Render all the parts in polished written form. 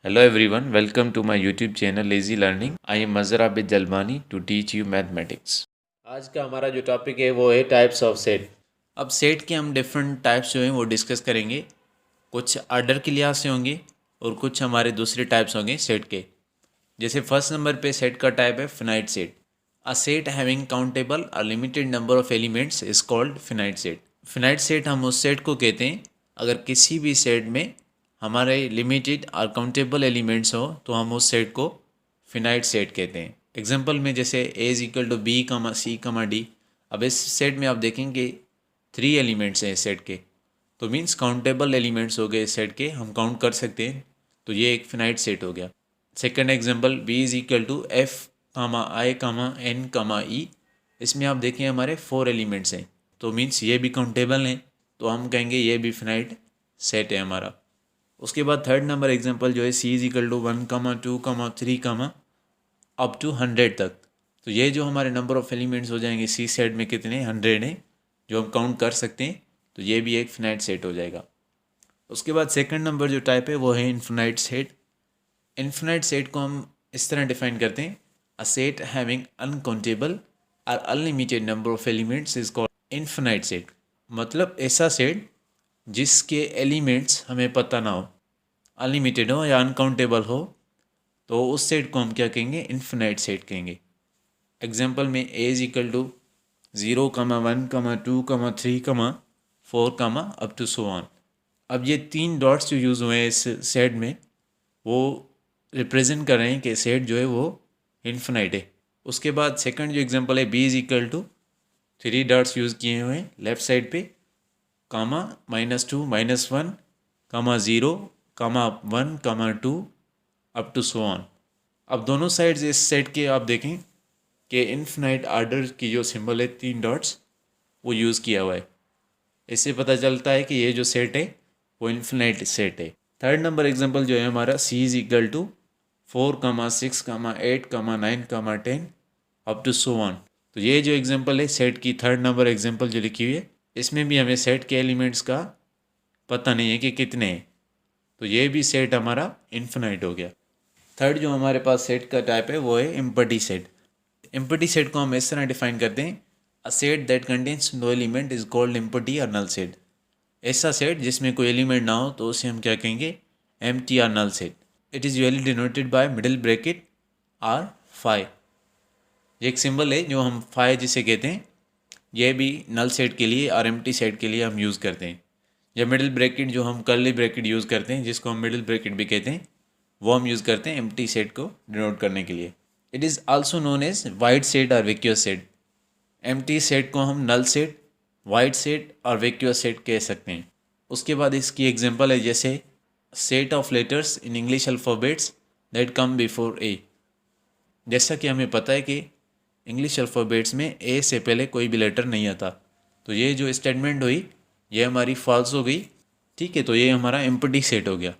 Hello everyone, welcome to my YouTube channel Lazy Learning. I am Mazhar Abid Jalmani to teach you mathematics. आज का हमारा जो topic है वो है टाइप्स ऑफ सेट। अब सेट के हम डिफरेंट टाइप्स जो हैं वो डिस्कस करेंगे। कुछ ऑर्डर के लिहाज से होंगे और कुछ हमारे दूसरे टाइप्स होंगे सेट के। जैसे फर्स्ट नंबर पे सेट का टाइप है finite set. A set having countable और limited number of elements is called finite set. Finite set हम उस सेट को कहते हैं अगर किसी भी सेट में हमारे लिमिटेड और काउंटेबल एलिमेंट्स हो तो हम उस सेट को फिनाइट सेट कहते हैं। एग्जांपल में जैसे A is equal to B comma C कमा डी। अब इस सेट में आप देखेंगे 3 एलिमेंट्स हैं इस सेट के, तो मीन्स काउंटेबल एलिमेंट्स हो गए इस सेट के, हम काउंट कर सकते हैं, तो ये एक फिनाइट सेट हो गया। Second example B is equal to F comma I comma N comma E. इसमें आप देखें हमारे 4 एलिमेंट्स हैं, तो मीन्स ये भी काउंटेबल हैं, तो हम कहेंगे ये भी फिनाइट सेट है हमारा। उसके बाद थर्ड नंबर एग्जांपल जो है C is equal to 1 comma 2 comma 3 comma up to 100 तक। तो ये जो हमारे नंबर ऑफ एलिमेंट्स हो जाएंगे सी सेट में कितने 100 हैं जो हम काउंट कर सकते हैं, तो ये भी एक फिनाइट सेट हो जाएगा। उसके बाद सेकंड नंबर जो टाइप है वो है इनफिनाइट सेट। इनफिनाइट सेट को हम इस तरह डिफाइन करते हैं अ सेट हैविंग अनकाउंटेबल और unlimited number of elements is called infinite set. मतलब ऐसा सेट जिसके एलिमेंट्स हमें पता ना हो, अनलिमिटेड हो या अनकाउंटेबल हो, तो उस सेट को हम क्या कहेंगे इनफिनाइट सेट कहेंगे। एग्जांपल में A is equal to 0 comma 1 comma 2 comma 3 comma 4 comma up to so on. अब ये 3 डॉट्स जो यूज़ हुए हैं इस सेट में वो रिप्रेजेंट कर रहे हैं कि सेट जो है वो इनफिनाइट है। उसके बाद सेकंड जो एग्जांपल है B is equal to 3 dots use किए हुए हैं लेफ्ट साइड पे, comma -2 -1 comma 0 comma 1 comma 2 up to so on. अब दोनों साइड्स इस सेट के आप देखें कि इनफिनाइट आर्डर की जो सिंबल है 3 डॉट्स वो यूज़ किया हुआ है। इससे पता चलता है कि ये जो सेट है वो इनफिनाइट सेट है। थर्ड नंबर एग्जांपल जो है हमारा C is equal to 4 comma 6 comma 8 comma 9 comma 10 up to so on. तो ये जो एग्जांपल है सेट की थर्ड नंबर एग्जांपल जो लिखी हुई है, इसमें भी हमें सेट के एलिमेंट्स का पता नहीं है कि कितने हैं, तो ये भी सेट हमारा इनफिनाइट हो गया। थर्ड जो हमारे पास सेट का टाइप है वो है एम्प्टी सेट। एम्प्टी सेट को हम इस तरह डिफाइन करते हैं a set that contains no element is called empty और नल सेट। ऐसा सेट जिसमें कोई एलिमेंट ना हो तो उसे हम क्या कहेंगे एम्प्टी और null set. It is usually denoted by middle bracket or phi. ये एक सिंबल है जो हम फाई जिसे कहते हैं, यह भी नल सेट के लिए और एम्प्टी सेट के लिए हम यूज़ करते हैं। या मिडिल ब्रैकेट जो हम कर्ली ब्रैकेट यूज़ करते हैं जिसको हम मिडिल ब्रैकेट भी कहते हैं, वो हम यूज़ करते हैं एम्प्टी सेट को डिनोट करने के लिए। It is also known as void set और वैक्यूअस सेट। एम्प्टी सेट को हम नल सेट, वाइड सेट और वैक्यूअस सेट कह सकते हैं। उसके बाद इसकी एग्जांपल है जैसे set of letters in English alphabets that come before A. जैसा कि हमें पता है कि इंग्लिश अल्फ़ाबेट्स में ए से पहले कोई भी लेटर नहीं आता, तो ये जो स्टेटमेंट हुई ये हमारी फॉल्स हो गई, ठीक है, तो ये हमारा एम्प्टी सेट हो गया।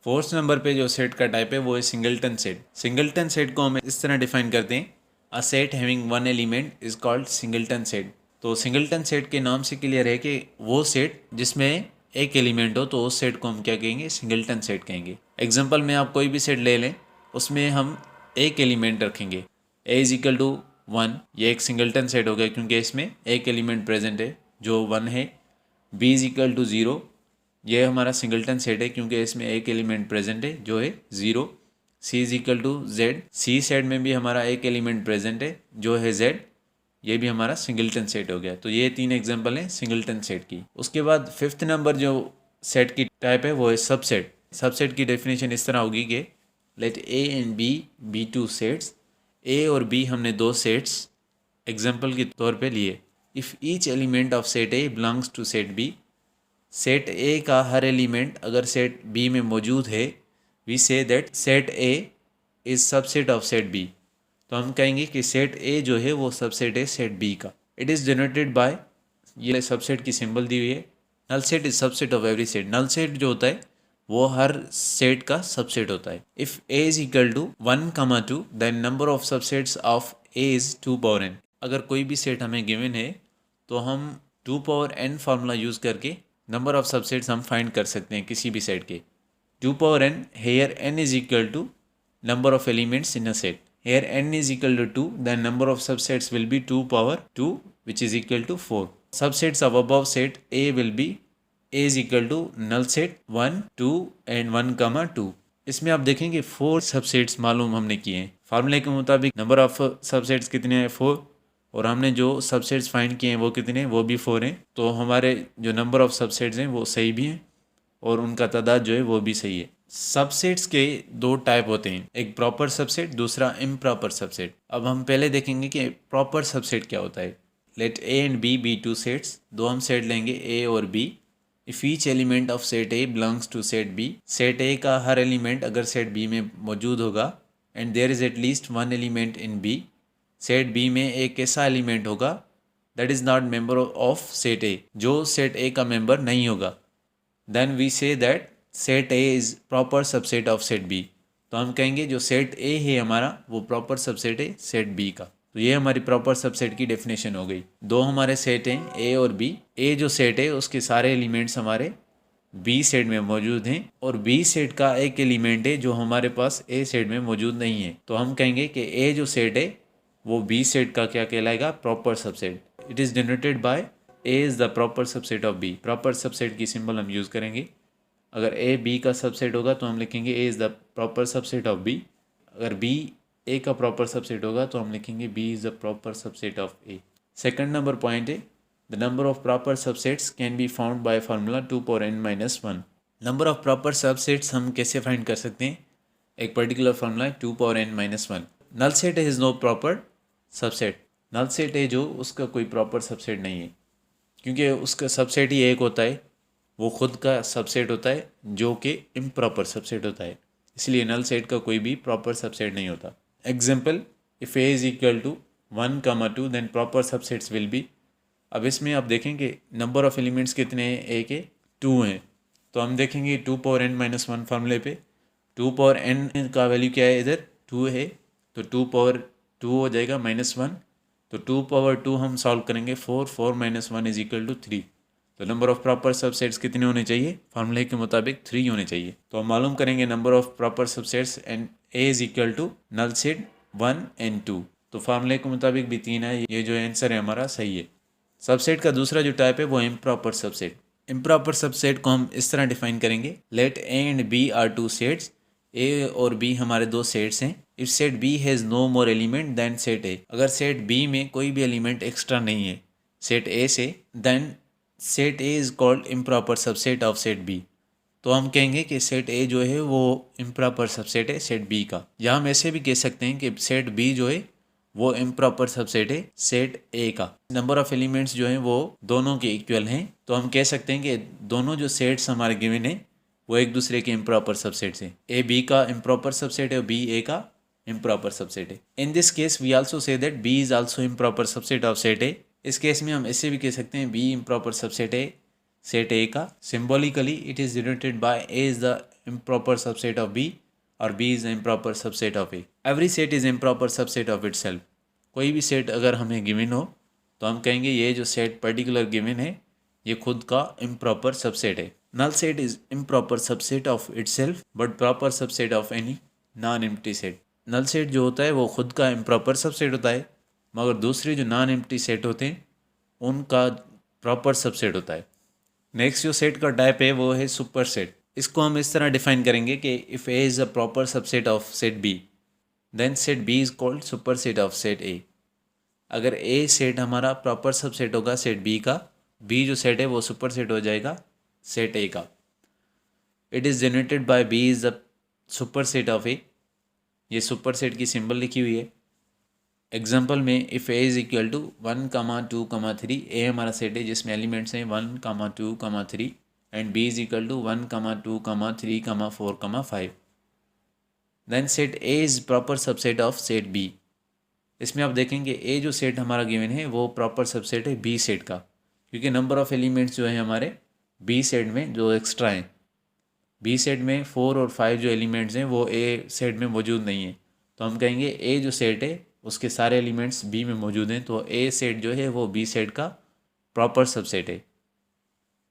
फोर्थ नंबर पे जो सेट का टाइप है वो है सिंगलटन सेट। सिंगलटन सेट को हम इस तरह डिफाइन करते हैं a set having one element is called singleton set. तो सिंगलटन सेट के नाम से क्लियर है कि वो सेट जिसमें एक एलिमेंट हो तो उस सेट को हम क्या कहेंगे सिंगलटन सेट कहेंगे। एग्जाम्पल में आप कोई भी सेट ले लें, उसमें हम एक एलिमेंट रखेंगे ए इज इक्वल टू 1, ये एक सिंगलटन सेट हो गया क्योंकि इसमें एक एलिमेंट प्रेजेंट है जो 1 है। बी इज इक्वल टू 0, ये हमारा सिंगलटन सेट है क्योंकि इसमें एक एलिमेंट प्रेजेंट है जो है 0। C is equal to Z, C set में भी हमारा एक एलिमेंट प्रेजेंट है जो है जेड, ये भी हमारा सिंगलटन सेट हो गया। तो ये 3 एग्जांपल हैं सिंगलटन सेट की। उसके बाद फिफ्थ नंबर जो सेट की टाइप है वो है सबसेट। सबसेट की डेफिनेशन इस तरह होगी कि let A and B be two sets. A और बी हमने 2 सेट्स एग्जाम्पल के तौर पे लिए। If each element of set A belongs to set B, set A का हर एलिमेंट अगर सेट बी में मौजूद है, we say that set A is subset of set B. तो हम कहेंगे कि सेट ए जो है वो सबसेट है सेट बी का। इट इज़ जनरेटेड बाय, ये सबसेट की सिंबल दी हुई है। Null set is subset of every set. Null set जो होता है वो हर सेट का सबसेट होता है। If A is equal to 1 comma 2 then number of subsets of A is 2 power n। अगर कोई भी सेट हमें गिवन है तो हम 2 पावर n फार्मूला यूज़ करके नंबर ऑफ सबसेट्स हम फाइंड कर सकते हैं किसी भी सेट के, 2 power n, here n is equal to number of elements in a set. Here n is equal to 2, then number of subsets will be 2 power 2, which is equal to 4. Subsets of above set A will be A is equal to null set 1, 2 and 1, 2. इसमें आप देखेंगे 4 subsets मालूम हमने किए हैं. फार्मूले के मुताबिक नंबर ऑफ सबसेट्स कितने हैं 4, और हमने जो सबसेट्स फाइंड किए हैं वो कितने हैं, वो भी 4 हैं. तो हमारे जो नंबर ऑफ सबसेट्स हैं वो सही भी हैं और उनका तादाद जो है वो भी सही है. सबसेट्स के दो टाइप होते हैं, एक प्रॉपर सबसेट, दूसरा इम्प्रॉपर सबसेट. अब हम पहले देखेंगे कि प्रॉपर सबसेट क्या होता है. Let A and B be two sets. दो हम सेट लेंगे ए और B. If each element of set A belongs to set B. Set A का हर एलिमेंट अगर सेट बी में मौजूद होगा and there is at least one element in B. Set B में एक ऐसा एलिमेंट होगा that is not member of set A, जो सेट ए का मेंबर नहीं होगा. Then we say that set A is proper subset of set B. तो हम कहेंगे जो सेट ए है हमारा वो प्रॉपर सबसेट है सेट बी का. तो ये हमारी प्रॉपर सबसेट की डेफिनेशन हो गई. दो हमारे सेट हैं ए और बी. ए जो सेट है उसके सारे एलिमेंट्स हमारे बी सेट में मौजूद हैं और बी सेट का एक एलिमेंट है जो हमारे पास ए सेट में मौजूद नहीं है. तो हम कहेंगे कि ए जो सेट है वो बी सेट का क्या कहलाएगा, proper subset. It is denoted by A is the proper subset of B. Proper subset की सिंबल हम यूज़ करेंगे. अगर ए बी का सबसेट होगा तो हम लिखेंगे A is the proper subset of B. अगर बी ए का प्रॉपर सबसेट होगा तो हम लिखेंगे B is the proper subset of A. Second number point है the number of proper subsets can be found by formula 2 power n minus 1. Number of proper subsets हम कैसे find कर सकते हैं, एक पर्टिकुलर फार्मूला है 2 power n minus 1. Null set is no proper subset. नल सेट है जो उसका कोई प्रॉपर सबसेट नहीं है क्योंकि उसका सबसेट ही एक होता है, वो खुद का सबसेट होता है जो कि इम्प्रॉपर सबसेट होता है. इसलिए नल सेट का कोई भी प्रॉपर सबसेट नहीं होता. Example, if A is equal to 1, 2 then proper subsets will be. अब इसमें आप देखेंगे नंबर ऑफ एलिमेंट्स कितने हैं, ए के 2 हैं. तो हम देखेंगे 2 power n minus 1 फार्मूले पे 2 power n का वैल्यू क्या है, इधर 2 है तो 2 power 2 हो जाएगा -1. तो 2 power 2 हम सॉल्व करेंगे 4 4 minus 1 इज इक्वल टू 3. तो नंबर ऑफ प्रॉपर सबसेट्स कितने होने चाहिए, फार्मूले के मुताबिक 3 होने चाहिए. तो हम मालूम करेंगे number of proper subsets and A is equal to null set 1 and 2. तो फार्मूले के मुताबिक भी 3 है. ये जो आंसर है हमारा सही है. सबसेट का दूसरा जो टाइप है वो इम्प्रॉपर सबसेट. इम्प्रॉपर सबसेट को हम इस तरह डिफाइन करेंगे. Let A and B are two sets. A और बी हमारे दो सेट्स हैं. If set B has no more element then set A. अगर सेट बी में कोई भी एलिमेंट एक्स्ट्रा नहीं है सेट ए से, then set A is called improper subset of set B. तो हम कहेंगे कि सेट ए जो है वो इम्प्रॉपर सबसेट है सेट बी का. या हम ऐसे भी कह सकते हैं कि सेट बी जो है वो इम्प्रॉपर सबसेट है सेट ए का. नंबर ऑफ एलिमेंट्स जो हैं वो दोनों के इक्वल हैं. तो हम कह सकते हैं कि दोनों जो सेट्स हमारे गिवन हैं वो एक दूसरे के इम्प्रॉपर सबसेट्स हैं. ए बी का इम्प्रॉपर सबसेट है और बी ए का इम्प्रॉपर सबसेट है. In this case we also say that B is also improper subset of set A. इस केस में हम ऐसे भी कह सकते हैं बी इम्प्रॉपर सबसेट है सेट ए का. Symbolically it is denoted by A is the improper subset of B और B is the improper subset of A. Every set is improper subset of itself. कोई भी set अगर हमें given हो तो हम कहेंगे ये जो सेट पर्टिकुलर गिवन है ये खुद का इम्प्रॉपर सबसेट है. Null set is improper subset of itself but proper subset of any non empty set. Null set जो होता है वो खुद का इम्प्रॉपर सबसेट होता है मगर दूसरे जो नॉन एम्प्टी सेट होते हैं उनका प्रॉपर सबसेट होता है. नेक्स्ट जो सेट का टाइप है वो है सुपर सेट. इसको हम इस तरह डिफाइन करेंगे कि if A is a proper subset of set B then set B is called superset of set A. अगर ए सेट हमारा प्रॉपर सबसेट होगा सेट बी का, बी जो सेट है वो सुपर सेट हो जाएगा सेट ए का. It is generated by B is the superset of A. ये सुपर सेट की सिंबल लिखी हुई है. एग्जाम्पल में if A is equal to 1, 2, 3. A हमारा सेट है जिसमें एलिमेंट्स हैं 1, 2, 3 and B is equal to 1, 2, 3, 4, 5. Then set A is proper subset of set B. इसमें आप देखेंगे ए जो सेट हमारा गिवन है वो प्रॉपर सबसेट है बी सेट का क्योंकि नंबर ऑफ़ एलिमेंट्स जो है हमारे बी सेट में जो एक्स्ट्रा हैं. बी सेट में 4 और 5 जो एलिमेंट्स हैं वो ए सेट में मौजूद नहीं है. तो हम कहेंगे ए जो सेट है उसके सारे एलिमेंट्स बी में मौजूद हैं तो ए सेट जो है वो बी सेट का प्रॉपर सबसेट है.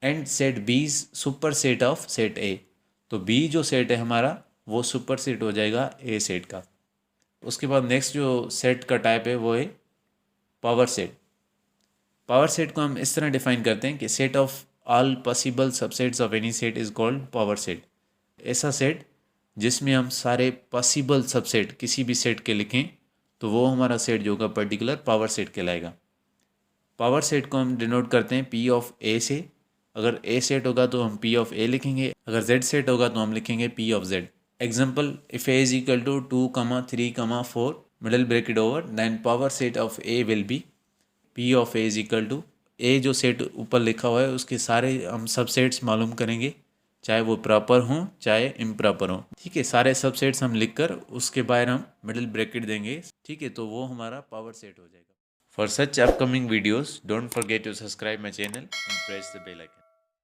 And set B is superset of set A. तो बी जो सेट है हमारा वो सुपर सेट हो जाएगा ए सेट का। उसके बाद नेक्स्ट जो सेट का टाइप है वो है पावर सेट। पावर सेट को हम इस तरह डिफाइन करते हैं कि set of all possible subsets of any set is called power set. ऐसा सेट जिसमें हम सारे पॉसिबल सबसेट किसी भी सेट के लिखें तो वो हमारा सेट जो होगा पर्टिकुलर पावर सेट कहलाएगा। पावर सेट को हम डिनोट करते हैं पी ऑफ ए से। अगर ए सेट होगा तो हम पी ऑफ ए लिखेंगे, अगर जेड सेट होगा तो हम लिखेंगे P of Z. Example, if A is equal to 2, 3, 4 middle bracket over, then power set of A will be P of A is equal to A जो सेट ऊपर लिखा हुआ है उसके सारे हम सबसेट्स मालूम करेंगे, चाहे वो प्रॉपर हों चाहे इम्प्रॉपर हों। ठीक है, सारे सबसेट्स हम लिखकर उसके बाहर हम मिडिल ब्रैकेट देंगे। ठीक है, तो वो हमारा पावर सेट हो जाएगा। For such upcoming videos don't forget to subscribe my channel and press the bell icon.